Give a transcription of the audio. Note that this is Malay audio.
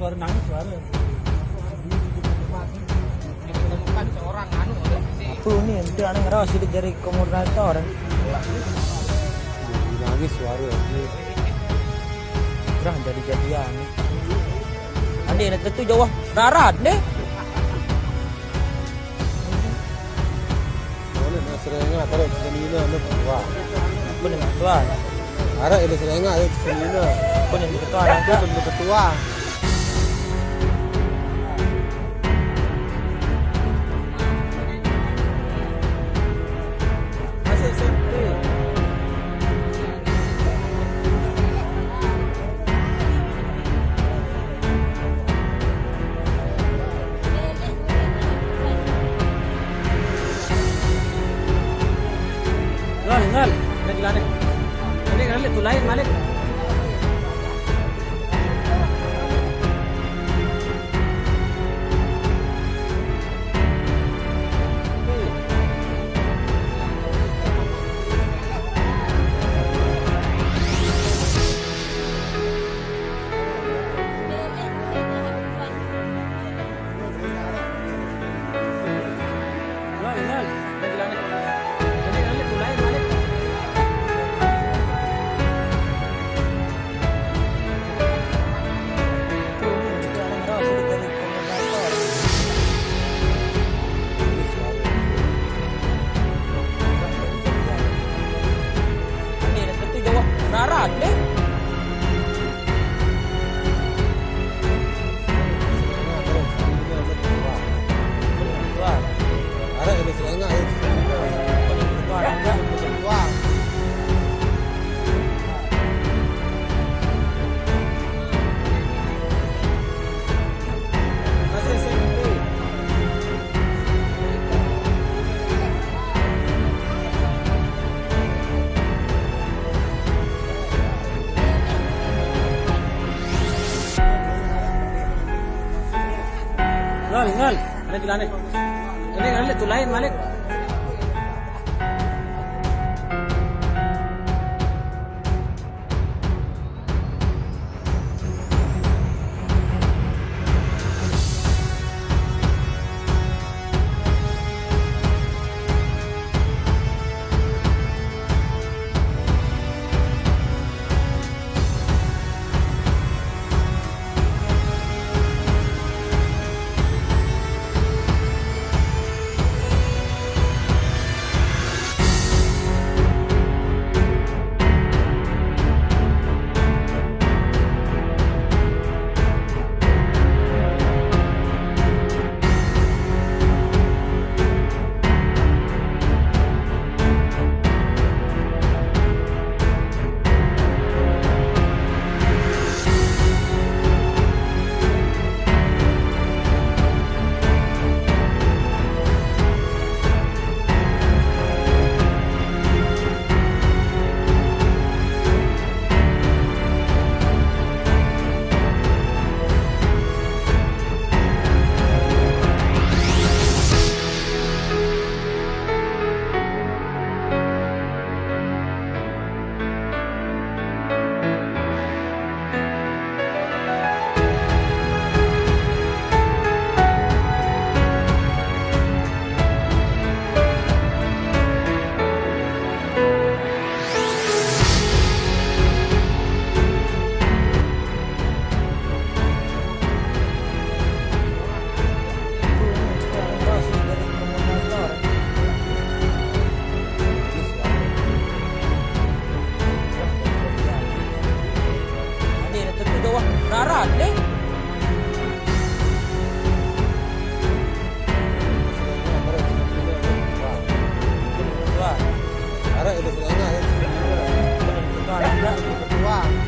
suara nangis suara. Ditemukan seorang Apa ni? Nanti anak ngerawat sidik jari koordinator. Nangis suara. Gerah jadi-jadian. Andi nak tentu jauh darat deh. Boleh nak serengah taruh sini nak tua. Apa ni ketua? Ara ini serengah ada sini nak. Apa ni ketua ada? Bentuk ketua. Masih SMP. Ngal, lagi lari. Ini kan tu lain Malik. Ngal, lagi lari. Ini kan tu lain Malik. Darat deh. Ara ini serengah ada sini nak. Bentuk ketua. Masih SMP. Ngal, lagi lari. Ini kan tu lain Malik. Darat deh. Ara ini serengah ada sini nak. Ketua ada. Bentuk ketua.